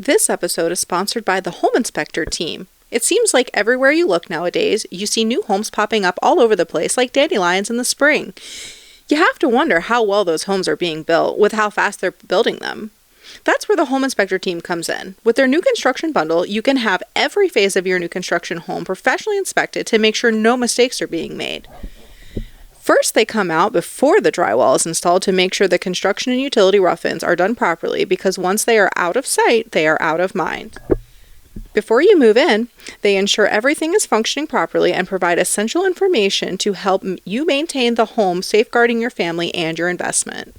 This episode is sponsored by the Home Inspector team. It seems like everywhere you look nowadays, you see new homes popping up all over the place like dandelions in the spring. You have to wonder how well those homes are being built with how fast they're building them. That's where the Home Inspector team comes in. With their new construction bundle, you can have every phase of your new construction home professionally inspected to make sure no mistakes are being made. First, they come out before the drywall is installed to make sure the construction and utility rough-ins are done properly, because once they are out of sight, they are out of mind. Before you move in, they ensure everything is functioning properly and provide essential information to help you maintain the home, safeguarding your family and your investment.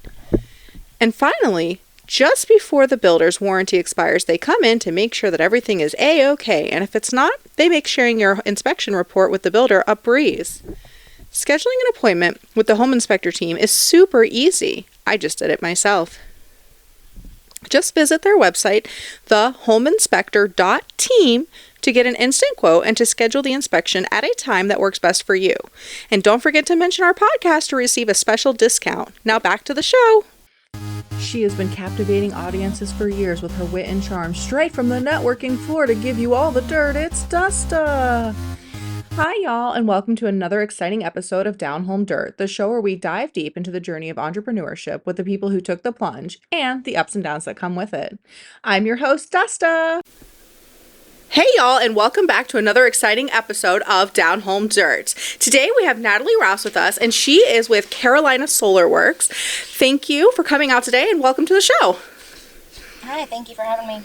And finally, just before the builder's warranty expires, they come in to make sure that everything is A-OK, and if it's not, they make sharing your inspection report with the builder a breeze. Scheduling an appointment with the Home Inspector team is super easy. I just did it myself. Just visit their website, thehomeinspector.team, to get an instant quote and to schedule the inspection at a time that works best for you. And don't forget to mention our podcast to receive a special discount. Now back to the show. She has been captivating audiences for years with her wit and charm, straight from the networking floor to give you all the dirt. It's Dusta! Hi, y'all, and welcome to another exciting episode of Down Home Dirt, the show where we dive deep into the journey of entrepreneurship with the people who took the plunge and the ups and downs that come with it. I'm your host, Dusta. Hey, y'all, and welcome back to another exciting episode of Down Home Dirt. Today we have Natalie Rouse with us, and she is with Carolina Solar Works. Thank you for coming out today, and welcome to the show. Hi, thank you for having me.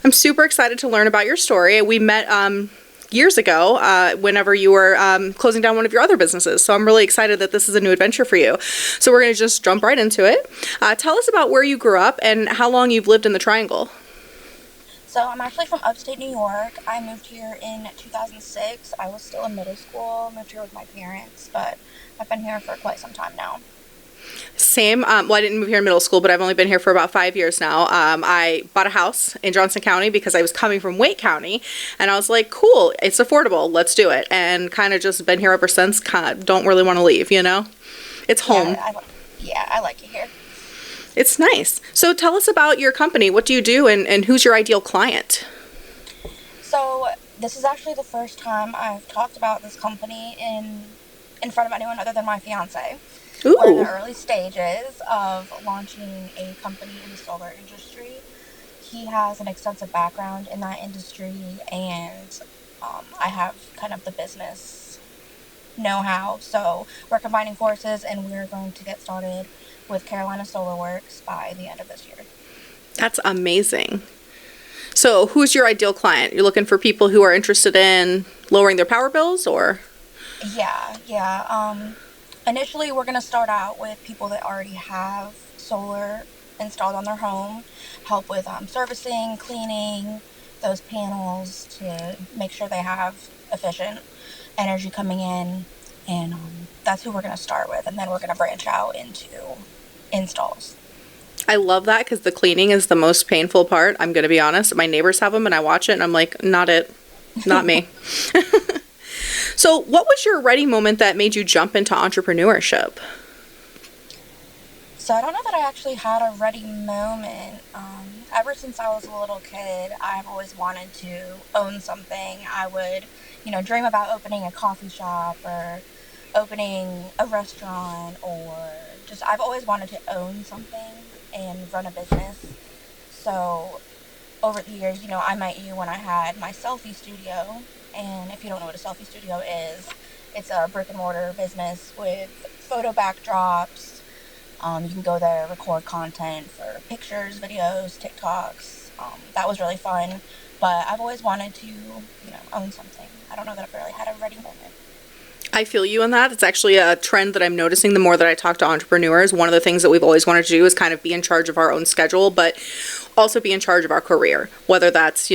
I'm super excited to learn about your story. We met years ago whenever you were closing down one of your other businesses. So I'm really excited that this is a new adventure for you. So we're going to just jump right into it. Tell us about where you grew up and how long you've lived in the Triangle. So I'm actually from upstate New York. I moved here in 2006. I was still in middle school. Moved here with my parents, but I've been here for quite some time now. Same. Well, I didn't move here in middle school, but I've only been here for about 5 years now. I bought a house in Johnson County because I was coming from Wake County, and I was like, cool, it's affordable, let's do it. And kind of just been here ever since. Don't really want to leave, you know? It's home. I like it here. It's nice. So tell us about your company. What do you do, and who's your ideal client? So this is actually the first time I've talked about this company in front of anyone other than my fiance. Ooh. We're in the early stages of launching a company in the solar industry. He has an extensive background in that industry, and I have kind of the business know-how. So we're combining forces, and we're going to get started with Carolina Solar Works by the end of this year. That's amazing. So who's your ideal client? You're looking for people who are interested in lowering their power bills, or? Yeah. Initially, we're going to start out with people that already have solar installed on their home, help with servicing, cleaning those panels to make sure they have efficient energy coming in, and that's who we're going to start with, and then we're going to branch out into installs. I love that because the cleaning is the most painful part. I'm going to be honest. My neighbors have them, and I watch it, and I'm like, not me. So what was your ready moment that made you jump into entrepreneurship? So I don't know that I actually had a ready moment. Ever since I was a little kid, I've always wanted to own something. I would, dream about opening a coffee shop or opening a restaurant, or just I've always wanted to own something and run a business. So over the years, I met you when I had my selfie studio. And if you don't know what a selfie studio is, it's a brick and mortar business with photo backdrops. You can go there, record content for pictures, videos, TikToks. That was really fun. But I've always wanted to, own something. I don't know that I've really had a ready moment. I feel you in that. It's actually a trend that I'm noticing the more that I talk to entrepreneurs. One of the things that we've always wanted to do is kind of be in charge of our own schedule, but also be in charge of our career, whether that's,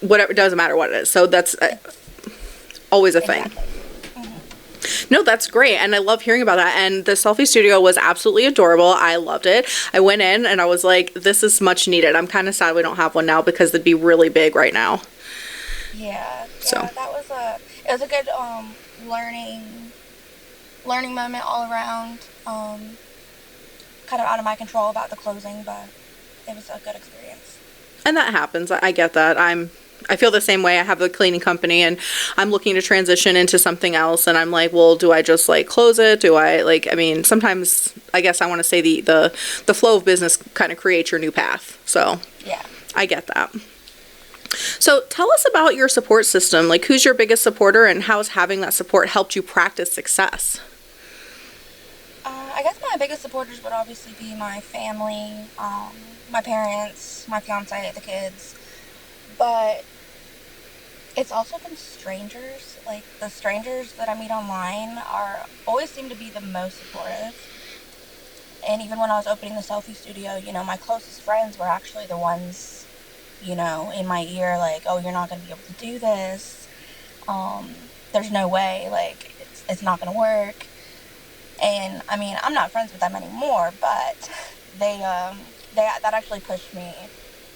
whatever, it doesn't matter what it is. So that's always a thing. Mm-hmm. No, that's great. And I love hearing about that. And the selfie studio was absolutely adorable. I loved it. I went in and I was like, this is much needed. I'm kind of sad we don't have one now because they'd be really big right now. Yeah. So that was it was a good learning moment all around. Kind of out of my control about the closing, but it was a good experience. And that happens. I get that. I feel the same way. I have a cleaning company and I'm looking to transition into something else, and I'm like, well, do I just like close it? Do I like, I mean, sometimes I guess I want to say the flow of business kind of creates your new path. So Yeah. I get that. So tell us about your support system. Like, who's your biggest supporter, and how has having that support helped you practice success? I guess my biggest supporters would obviously be my family, my parents, my fiance, the kids, but it's also been strangers. Like, the strangers that I meet online always seem to be the most supportive. And even when I was opening the selfie studio, you know, my closest friends were actually the ones, you know, in my ear, like, oh, you're not going to be able to do this. There's no way, like, it's not going to work. And, I mean, I'm not friends with them anymore, but that actually pushed me,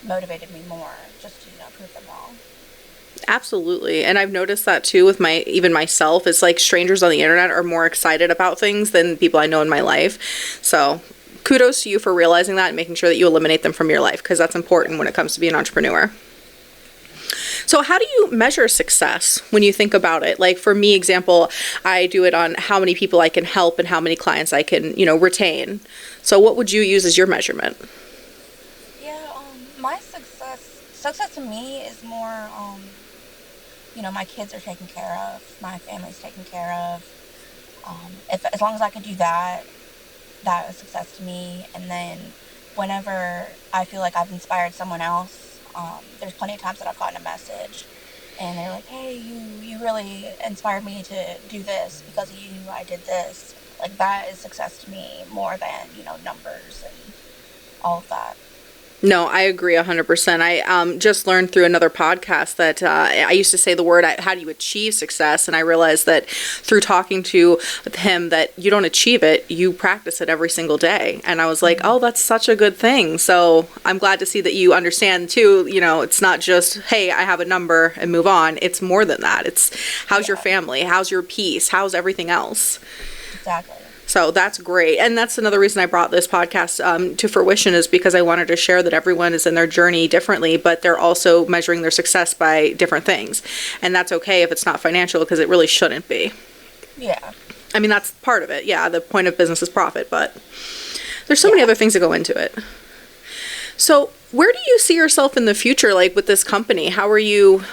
motivated me more, just to, you know, prove them wrong. Absolutely. And I've noticed that too with even myself. It's like strangers on the internet are more excited about things than people I know in my life. So kudos to you for realizing that and making sure that you eliminate them from your life, because that's important when it comes to being an entrepreneur. So how do you measure success when you think about it? Like, for me, example, I do it on how many people I can help and how many clients I can, you know, retain. So what would you use as your measurement? Yeah, my success to me is more, you know, my kids are taken care of, my family's taken care of. As long as I can do that, that is success to me. And then whenever I feel like I've inspired someone else, there's plenty of times that I've gotten a message and they're like, hey, you really inspired me to do this. Because of you, I did this. Like, that is success to me more than, you know, numbers and all of that. No, I agree 100%. I just learned through another podcast that I used to say the word, how do you achieve success? And I realized that through talking to him that you don't achieve it, you practice it every single day. And I was like, oh, that's such a good thing. So I'm glad to see that you understand too, you know, it's not just, hey, I have a number and move on. It's more than that. It's how's your family? How's your peace? How's everything else? Exactly. So that's great. And that's another reason I brought this podcast to fruition, is because I wanted to share that everyone is in their journey differently, but they're also measuring their success by different things. And that's okay if it's not financial, because it really shouldn't be. Yeah. I mean, that's part of it. Yeah, the point of business is profit, but there's so many other things that go into it. So where do you see yourself in the future, like with this company? How are you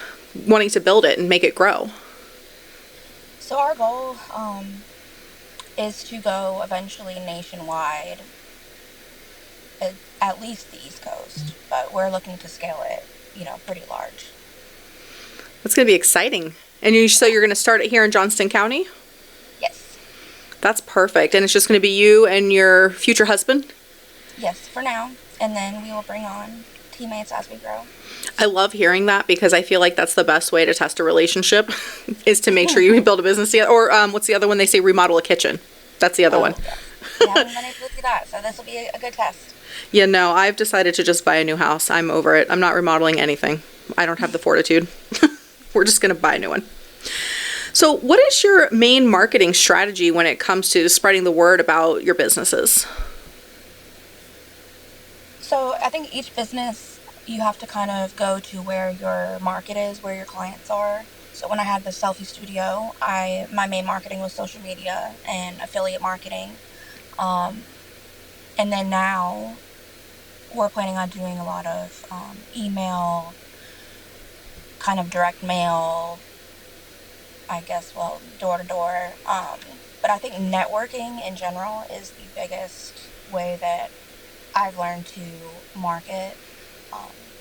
wanting to build it and make it grow? So our goal, is to go eventually nationwide, at least the East Coast, but we're looking to scale it, you know, pretty large. That's going to be exciting. And so you're going to start it here in Johnston County? Yes. That's perfect. And it's just going to be you and your future husband? Yes, for now. And then we will bring on teammates as we grow. I love hearing that, because I feel like that's the best way to test a relationship is to make sure you build a business together. Or what's the other one? They say remodel a kitchen. That's the other one. Okay. We haven't been able to do that, so this will be a good test. Yeah, no, I've decided to just buy a new house. I'm over it. I'm not remodeling anything. I don't have the fortitude. We're just going to buy a new one. So what is your main marketing strategy when it comes to spreading the word about your businesses? So I think each business, you have to kind of go to where your market is, where your clients are. So when I had the selfie studio, my main marketing was social media and affiliate marketing. And then now we're planning on doing a lot of email, kind of direct mail, I guess, well, door to door. But I think networking in general is the biggest way that I've learned to market.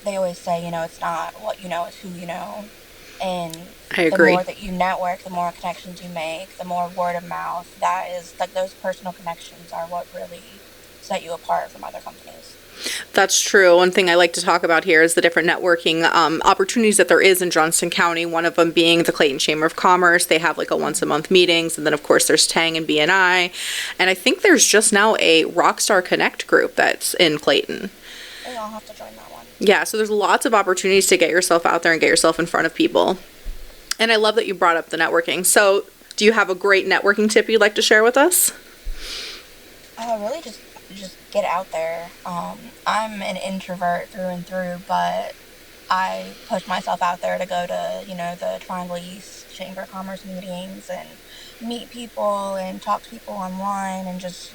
They always say, you know, it's not what you know, it's who you know. And I agree. The more that you network, the more connections you make, the more word of mouth. That is, like, those personal connections are what really set you apart from other companies. That's true. One thing I like to talk about here is the different networking opportunities that there is in Johnston County. One of them being the Clayton Chamber of Commerce. They have like a once-a-month meetings. And then, of course, there's Tang and BNI. And I think there's just now a Rockstar Connect group that's in Clayton. Oh, I'll have to join that one. Yeah, so there's lots of opportunities to get yourself out there and get yourself in front of people. And I love that you brought up the networking. So do you have a great networking tip you'd like to share with us? Really just just get out there. I'm an introvert through and through, but I push myself out there to go to, the Triangle East Chamber of Commerce meetings and meet people and talk to people online and just,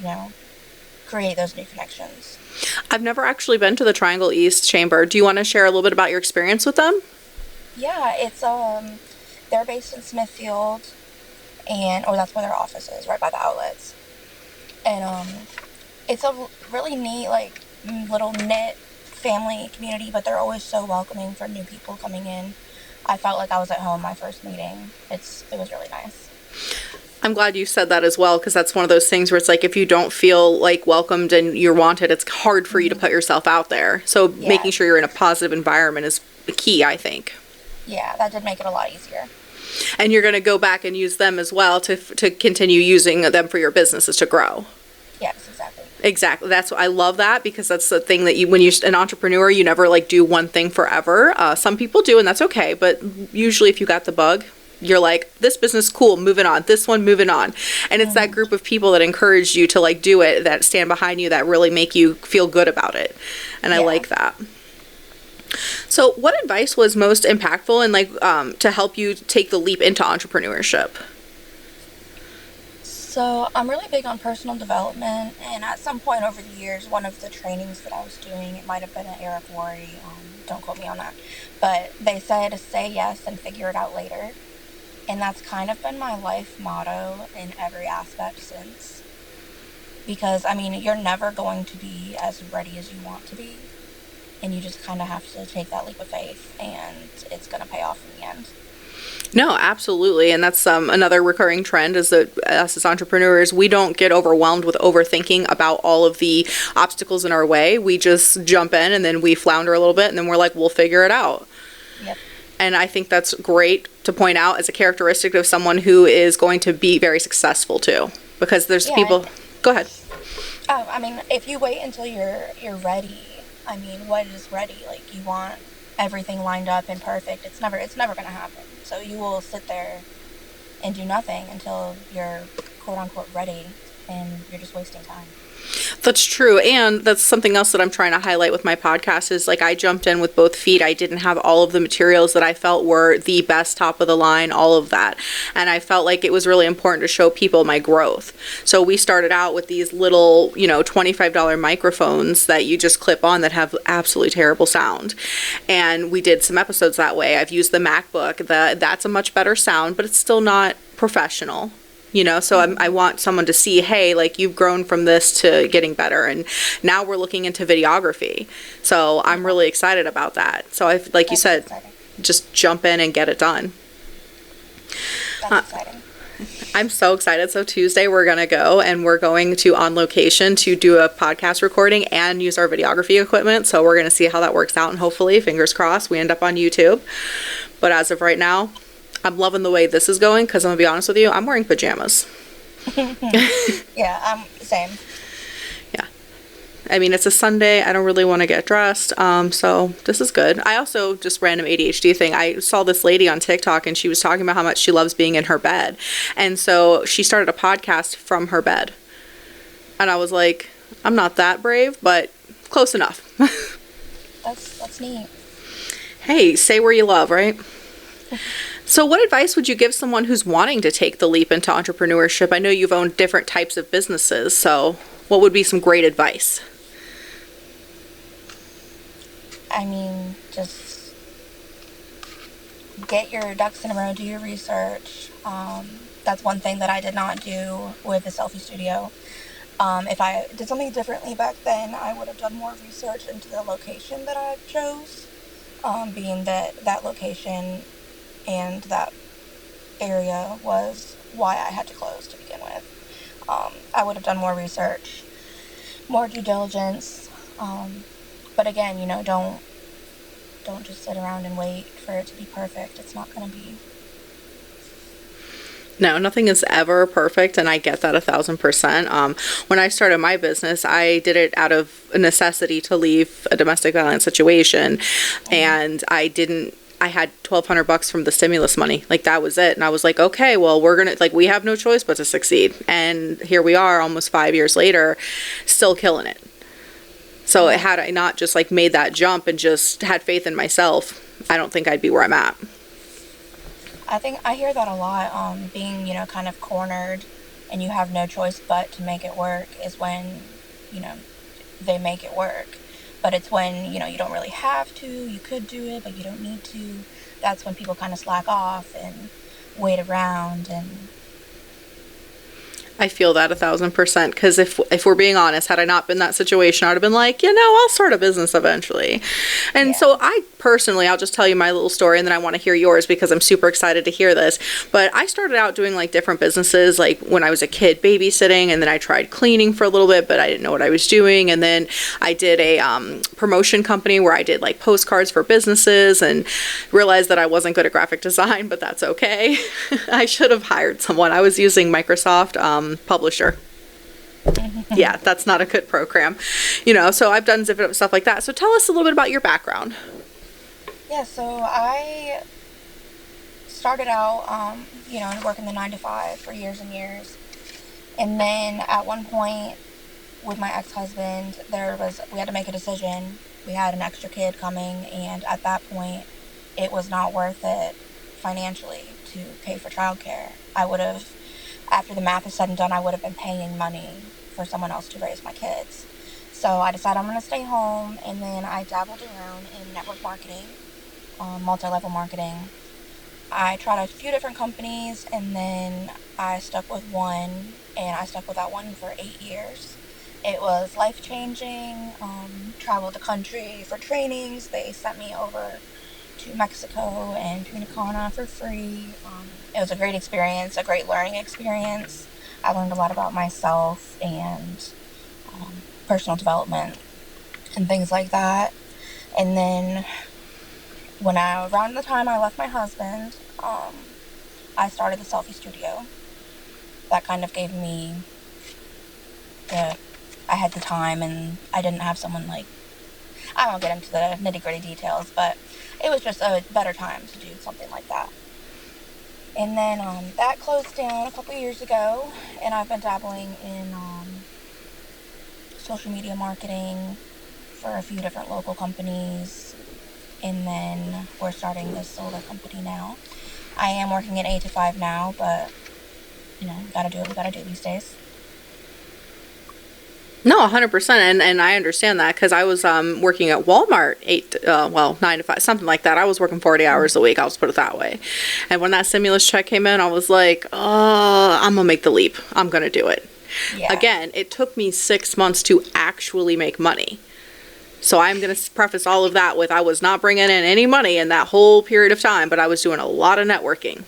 create those new connections. I've never actually been to the Triangle East Chamber. Do you want to share a little bit about your experience with them? Yeah, it's they're based in Smithfield, and that's where their office is, right by the outlets. And it's a really neat, like, little knit family community, but they're always so welcoming for new people coming in. I felt like I was at home my first meeting. It was really nice. I'm glad you said that as well, because that's one of those things where it's like if you don't feel like welcomed and you're wanted, it's hard for you to put yourself out there. So making sure you're in a positive environment is key, I think. Yeah, that did make it a lot easier. And you're going to go back and use them as well to continue using them for your businesses to grow. Yes, exactly. Exactly. I love that, because that's the thing that when you're an entrepreneur, you never like do one thing forever. Some people do, and that's okay. But usually if you got the bug, you're like, this business, cool, moving on. This one, moving on. And it's that group of people that encourage you to like do it, that stand behind you, that really make you feel good about it. And I like that. So what advice was most impactful and like to help you take the leap into entrepreneurship? So I'm really big on personal development, and at some point over the years, one of the trainings that I was doing, it might have been at Eric Worre, don't quote me on that, but they said say yes and figure it out later. And that's kind of been my life motto in every aspect since. Because, I mean, you're never going to be as ready as you want to be. And you just kind of have to take that leap of faith, and it's going to pay off in the end. No, absolutely. And that's another recurring trend is that us as entrepreneurs, we don't get overwhelmed with overthinking about all of the obstacles in our way. We just jump in and then we flounder a little bit and then we're like, we'll figure it out. Yep. And I think that's great to point out as a characteristic of someone who is going to be very successful too. Because there's people... Go ahead. I mean, if you wait until you're ready, I mean, what is ready? Like, you want everything lined up and perfect. It's never going to happen. So you will sit there and do nothing until you're quote-unquote ready, and you're just wasting time. That's true. And that's something else that I'm trying to highlight with my podcast is like I jumped in with both feet. I didn't have all of the materials that I felt were the best, top of the line, all of that. And I felt like it was really important to show people my growth. So we started out with these little, $25 microphones that you just clip on that have absolutely terrible sound. And we did some episodes that way. I've used the MacBook. That's a much better sound, but it's still not professional. So I want someone to see, hey, like you've grown from this to getting better. And now we're looking into videography. So I'm really excited about that. So like you said, just jump in and get it done. That's exciting. I'm so excited. So Tuesday we're going to go and we're going to On Location to do a podcast recording and use our videography equipment. So we're going to see how that works out. And hopefully, fingers crossed, we end up on YouTube. But as of right now, I'm loving the way this is going because I'm going to be honest with you, I'm wearing pajamas. Yeah, same. Yeah. I mean, it's a Sunday. I don't really want to get dressed. So this is good. I also, just random ADHD thing, I saw this lady on TikTok and she was talking about how much she loves being in her bed. And so she started a podcast from her bed. And I was like, I'm not that brave, but close enough. That's neat. Hey, say where you love, right? So what advice would you give someone who's wanting to take the leap into entrepreneurship? I know you've owned different types of businesses, so what would be some great advice? I mean, just get your ducks in a row, do your research. That's one thing that I did not do with the selfie studio. If I did something differently back then, I would have done more research into the location that I chose, being that location and that area was why I had to close to begin with. I would have done more research, more due diligence. But again, don't just sit around and wait for it to be perfect. It's not going to be. No, nothing is ever perfect, and I get that 1,000%. When I started my business, I did it out of a necessity to leave a domestic violence situation, and I I had $1,200 from the stimulus money. Like, that was it. And I was like, okay, well, we're going to, like, we have no choice but to succeed. And here we are almost 5 years later, still killing it. So had I not just like made that jump and just had faith in myself, I don't think I'd be where I'm at. I think I hear that a lot. Being, kind of cornered and you have no choice but to make it work is when, they make it work. But it's when, you don't really have to, you could do it, but you don't need to. That's when people kind of slack off and wait around. And I feel that 1,000%, because if we're being honest, had I not been in that situation, I would have been like, I'll start a business eventually. And so I personally, I'll just tell you my little story, and then I want to hear yours because I'm super excited to hear this. But I started out doing like different businesses, like when I was a kid, babysitting, and then I tried cleaning for a little bit, but I didn't know what I was doing. And then I did a promotion company where I did like postcards for businesses, and realized that I wasn't good at graphic design, but that's okay. I should have hired someone. I was using Microsoft Publisher. Yeah, that's not a good program. So I've done different stuff like that. So tell us a little bit about your background. Yeah, so I started out, working the 9 to 5 for years and years. And then at one point with my ex-husband, we had to make a decision. We had an extra kid coming, and at that point, it was not worth it financially to pay for childcare. After the math is said and done, I would have been paying money for someone else to raise my kids. So I decided I'm going to stay home, and then I dabbled around in network marketing, multi-level marketing. I tried a few different companies, and then I stuck with one, and I stuck with that one for 8 years. It was life-changing. Traveled the country for trainings. They sent me over to Mexico and Punta Cana for free. It was a great experience, a great learning experience. I learned a lot about myself and personal development and things like that. And then around the time I left my husband, I started the selfie studio. That kind of gave me I had the time, and I didn't have someone I won't get into the nitty-gritty details, but it was just a better time to do something like that. And then that closed down a couple years ago, and I've been dabbling in social media marketing for a few different local companies, and then we're starting this solar company now. I am working at 8 to 5 now, but gotta do what we gotta do these days. No, 100%, and I understand that, because I was working at Walmart 9 to 5, something like that. I was working 40 hours a week, I'll just put it that way. And when that stimulus check came in, I was like, I'm gonna make the leap. I'm gonna do it. Yeah. Again, it took me 6 months to actually make money. So I'm going to preface all of that with I was not bringing in any money in that whole period of time, but I was doing a lot of networking.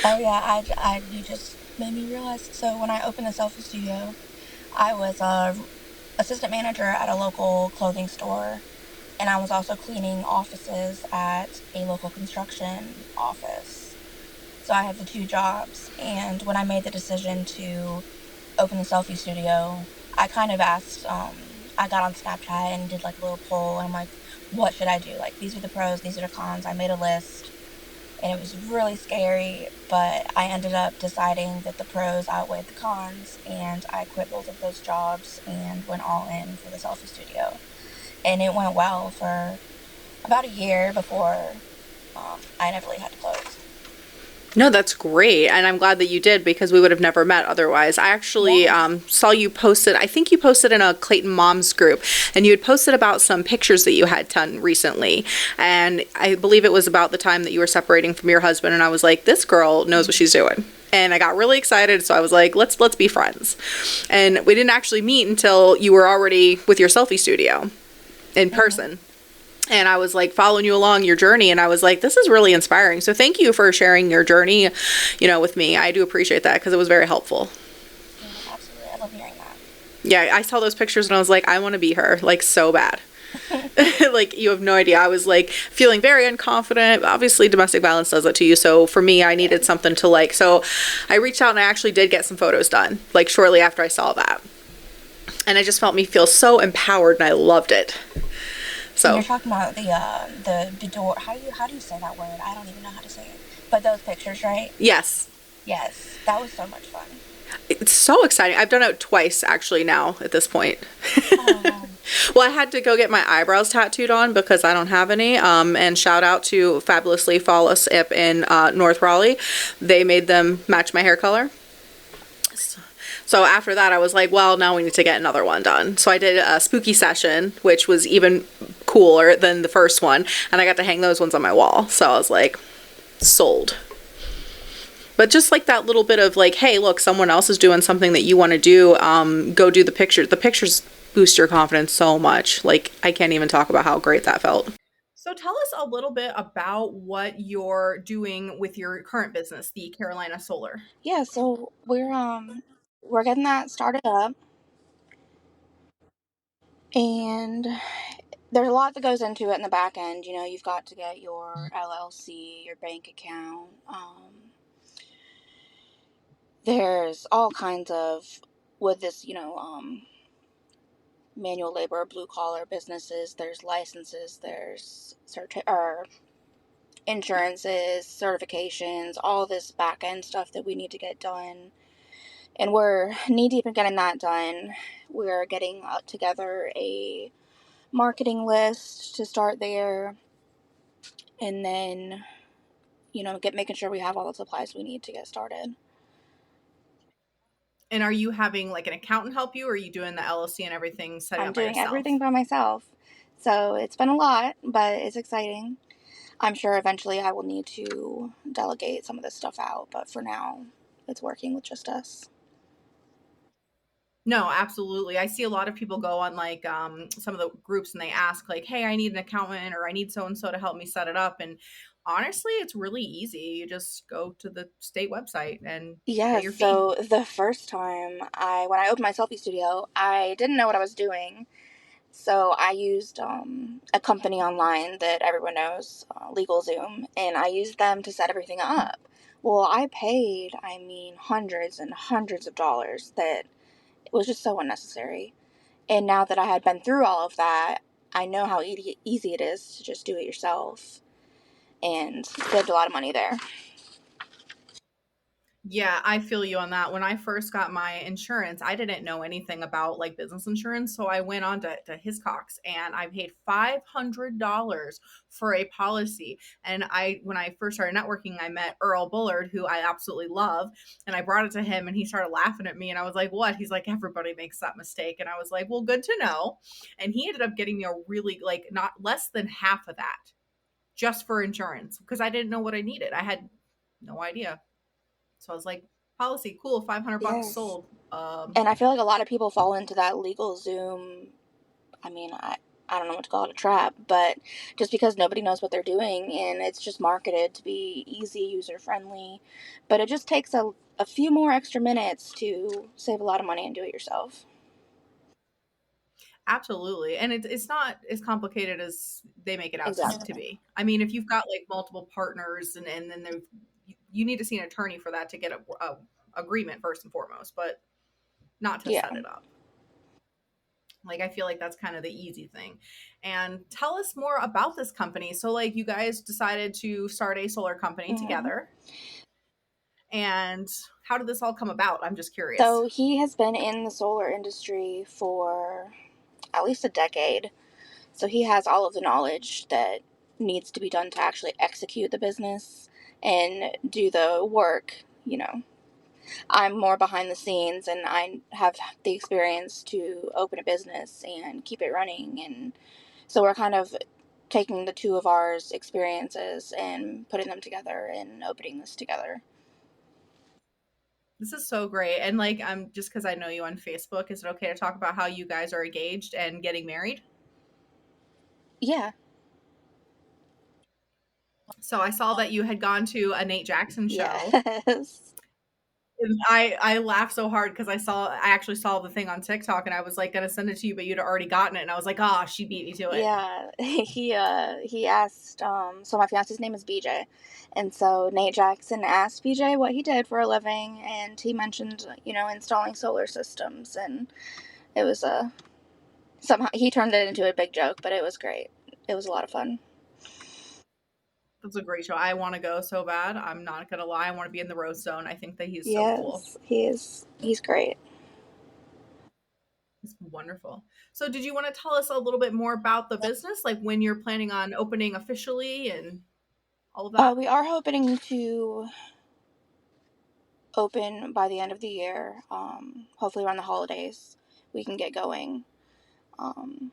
Oh yeah, you just made me realize. So when I opened the selfie studio, I was a assistant manager at a local clothing store, and I was also cleaning offices at a local construction office. So I had the 2 jobs, and when I made the decision to open the selfie studio, I kind of asked, I got on Snapchat and did a little poll, and I'm like, what should I do? These are the pros, these are the cons. I made a list, and it was really scary, but I ended up deciding that the pros outweighed the cons, and I quit both of those jobs and went all in for the selfie studio. And it went well for about a year before I never really had to close. No, that's great. And I'm glad that you did, because we would have never met otherwise. I actually saw you posted, I think you posted in a Clayton Moms group, and you had posted about some pictures that you had done recently. And I believe it was about the time that you were separating from your husband. And I was like, this girl knows what she's doing. And I got really excited. So I was like, let's be friends. And we didn't actually meet until you were already with your selfie studio in person. And I was following you along your journey, and I was like, this is really inspiring. So thank you for sharing your journey, with me. I do appreciate that, because it was very helpful. Yeah, absolutely. I love hearing that. Yeah, I saw those pictures and I was like, I want to be her, so bad. You have no idea. I was feeling very unconfident. Obviously domestic violence does that to you. So for me, I needed something to so I reached out and I actually did get some photos done, shortly after I saw that. And I just felt me feel so empowered, and I loved it. And you're So talking about the bidor. How do you say that word? I don't even know how to say it. But those pictures, right? yes, Yes, that was so much fun. it's so exciting. I've done it twice actually now at this point. Oh wow. Well, I had to go get my eyebrows tattooed on because I don't have any. And shout out to Fabulously Flawless Ip in North Raleigh. They made them match my hair color. So after that, I was like, well, now we need to get another one done. So I did a spooky session, which was even cooler than the first one. And I got to hang those ones on my wall. So I was like, sold. But just like that little bit of like, hey, look, someone else is doing something that you want to do. Go do the pictures. The pictures boost your confidence so much. Like, I can't even talk about how great that felt. So tell us a little bit about what you're doing with your current business, the Carolina Solar. Yeah, so we're getting that started up, and there's a lot that goes into it in the back end. You know, you've got to get your LLC, your bank account. There's all kinds of with this, manual labor, blue collar businesses. There's licenses. There's or insurances, certifications, all this back end stuff that we need to get done. And we're knee deep in getting that done. We're getting together a marketing list to start there, and then get making sure we have all the supplies we need to get started. And are you having like an accountant help you, or are you doing the LLC and everything, setting I'm up by doing everything yourself? by myself, so it's been a lot, but it's exciting. I'm sure eventually I will need to delegate some of this stuff out, but for now it's working with just us. No, absolutely. I see a lot of people go on like some of the groups and they ask like, "Hey, I need an accountant or I need so and so to help me set it up." And honestly, it's really easy. You just go to the state website and pay Yeah, your fee. so the first time when I opened my selfie studio, I didn't know what I was doing. So I used a company online that everyone knows, LegalZoom, and I used them to set everything up. Well, I paid, I mean, hundreds and hundreds of dollars that it was just so unnecessary. And now that I had been through all of that, I know how easy it is to just do it yourself and saved a lot of money there. Yeah, I feel you on that. When I first got my insurance, I didn't know anything about like business insurance. So I went on to Hiscox and I paid $500 for a policy. And when I first started networking, I met Earl Bullard, who I absolutely love. And I brought it to him and he started laughing at me. And I was like, what? He's like, everybody makes that mistake. And I was like, well, good to know. And he ended up getting me a really like not less than half of that just for insurance because I didn't know what I needed. I had no idea. So I was like, policy, cool, $500 Yes. sold. And I feel like a lot of people fall into that LegalZoom. I mean, I don't know what to call it, a trap, but just because nobody knows what they're doing and it's just marketed to be easy, user friendly, but it just takes a few more extra minutes to save a lot of money and do it yourself. Absolutely. And it's not as complicated as they make it out to Exactly. be. I mean, if you've got like multiple partners and then you need to see an attorney for that to get a agreement first and foremost, but not to Yeah. set it up. Like, I feel like that's kind of the easy thing. And tell us more about this company. So, like, you guys decided to start a solar company Hmm. together. And how did this all come about? I'm just curious. So he has been in the solar industry for at least a decade. So he has all of the knowledge that needs to be done to actually execute the business and do the work. I'm more behind the scenes and I have the experience to open a business and keep it running. And so we're kind of taking the two of ours experiences and putting them together and opening this together. This is so great. And like, just because I know you on Facebook, is it okay to talk about how you guys are engaged and getting married? Yeah. So I saw that you had gone to a Nate Jackson show. Yes. And I laughed so hard because I actually saw the thing on TikTok and I was like gonna send it to you, but you'd already gotten it, and I was like, ah, she beat me to it. Yeah. He asked, so my fiance's name is BJ. And so Nate Jackson asked BJ what he did for a living, and he mentioned, installing solar systems, and it was somehow he turned it into a big joke, but it was great. it was a lot of fun. That's a great show. I want to go so bad. I'm not gonna lie. I want to be in the roast zone. I think that he's so cool. Yes, he's great. It's wonderful. So, did you want to tell us a little bit more about the business, like when you're planning on opening officially and all of that? We are hoping to open by the end of the year. Hopefully around the holidays we can get going. Um,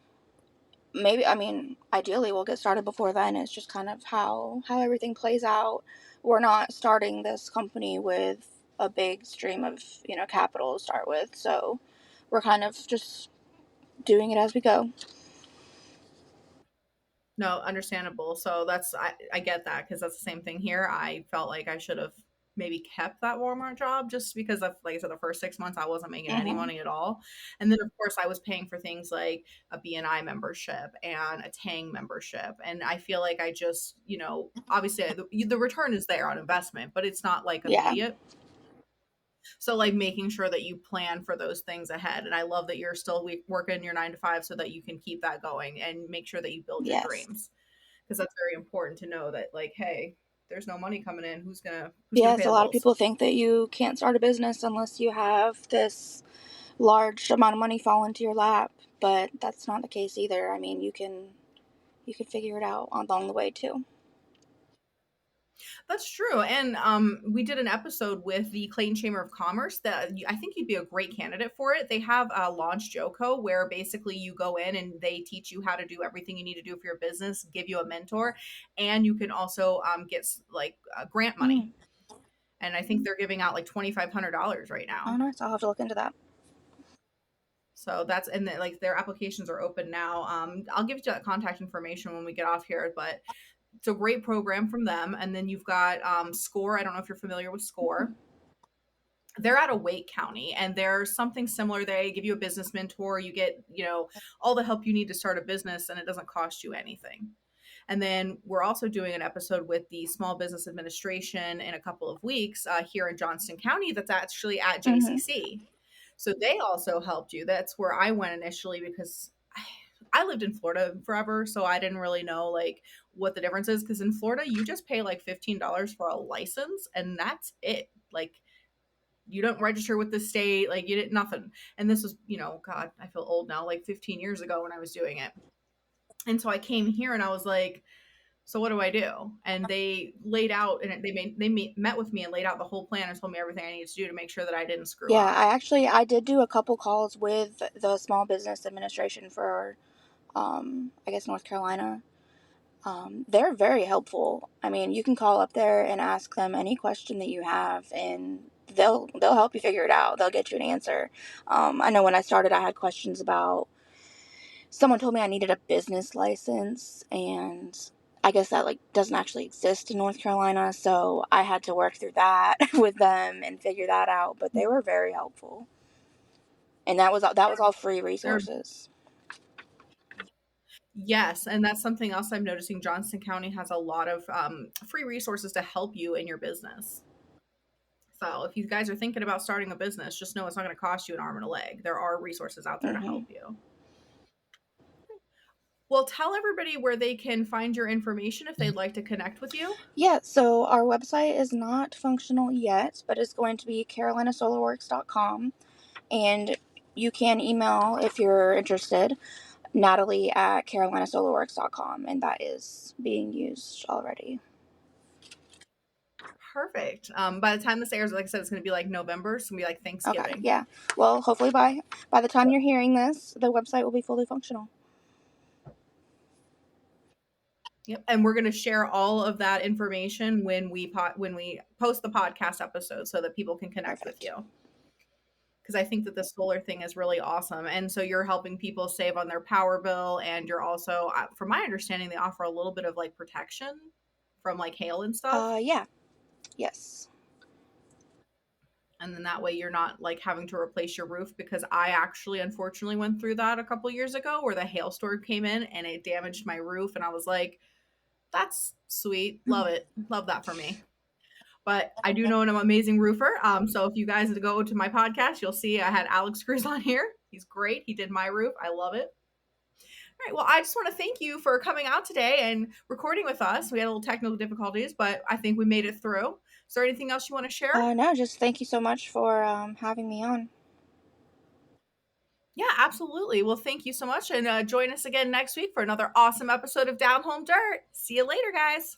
Maybe, I mean, ideally we'll get started before then. It's just kind of how everything plays out. We're not starting this company with a big stream of, capital to start with, so we're kind of just doing it as we go. No, understandable. So I get that because that's the same thing here. I felt like I should have maybe kept that Walmart job just because of, like I said, the first 6 months I wasn't making any Hmm. money at all. And then of course I was paying for things like a BNI membership and a Tang membership. And I feel like I just, obviously the return is there on investment, but it's not like Yeah. immediate. So like making sure that you plan for those things ahead. And I love that you're still working your 9 to 5 so that you can keep that going and make sure that you build your Yes. dreams, because that's very important to know that, like, hey, there's no money coming in, who's gonna Yes, pay a the lot of bills? people think that you can't start a business unless you have this large amount of money fall into your lap, but that's not the case either. I mean, you can figure it out along the way too. That's true. And we did an episode with the Clayton Chamber of Commerce that I think you'd be a great candidate for it. They have a Launch Joco where basically you go in and they teach you how to do everything you need to do for your business, give you a mentor, and you can also get like grant money. Mm. And I think they're giving out like $2,500 right Oh, now. nice. I'll have to look into that. So that's, and like their applications are open now. I'll give you that contact information when we get off here, but it's a great program from them. And then you've got Score. I don't know if you're familiar with Score. They're out of Wake County, and there's something similar. They give you a business mentor. You get, all the help you need to start a business, and it doesn't cost you anything. And then we're also doing an episode with the Small Business Administration in a couple of weeks here in Johnston County. That's actually at Hmm. JCC. So they also helped you. That's where I went initially because I lived in Florida forever, so I didn't really know like what the difference is. Because in Florida, you just pay like $15 for a license, and that's it. Like you don't register with the state, like you did nothing. And this was, God, I feel old now, like 15 years ago when I was doing it. And so I came here and I was like, so what do I do? And they laid out and met with me and laid out the whole plan and told me everything I needed to do to make sure that I didn't screw Yeah, up. I did do a couple calls with the Small Business Administration for, I guess, North Carolina. They're very helpful. I mean, you can call up there and ask them any question that you have, and they'll help you figure it out. They'll get you an answer. I know when I started, I had questions about. Someone told me I needed a business license, and I guess that like doesn't actually exist in North Carolina, so I had to work through that with them and figure that out. But they were very helpful, and that was all free They're resources. Yes, and that's something else I'm noticing. Johnston County has a lot of free resources to help you in your business. So if you guys are thinking about starting a business, just know it's not going to cost you an arm and a leg. There are resources out there to Hmm. help you. Well, tell everybody where they can find your information if they'd like to connect with you. Yeah, so our website is not functional yet, but it's going to be carolinasolarworks.com, and you can email if you're interested, Natalie at carolinasolarworks.com, and that is being used already. Perfect. By the time this airs, like I said, it's going to be like November. It's going to be like Okay, Thanksgiving. yeah. Well, hopefully by the time you're hearing this, the website will be fully functional. Yep. And we're going to share all of that information when we post the podcast episode so that people can connect with Perfect. you. Because I think that the solar thing is really awesome. And so you're helping people save on their power bill. And you're also, from my understanding, they offer a little bit of like protection from like hail and stuff. Yeah. Yes. And then that way you're not like having to replace your roof, because I actually unfortunately went through that a couple years ago where the hailstorm came in and it damaged my roof. And I was like, that's sweet. Love it. Love that for me. But I do know I'm an amazing roofer. So if you guys go to my podcast, you'll see I had Alex Cruz on here. He's great. He did my roof. I love it. All right. Well, I just want to thank you for coming out today and recording with us. We had a little technical difficulties, but I think we made it through. Is there anything else you want to share? No, just thank you so much for having me on. Yeah, absolutely. Well, thank you so much. And join us again next week for another awesome episode of Down Home Dirt. See you later, guys.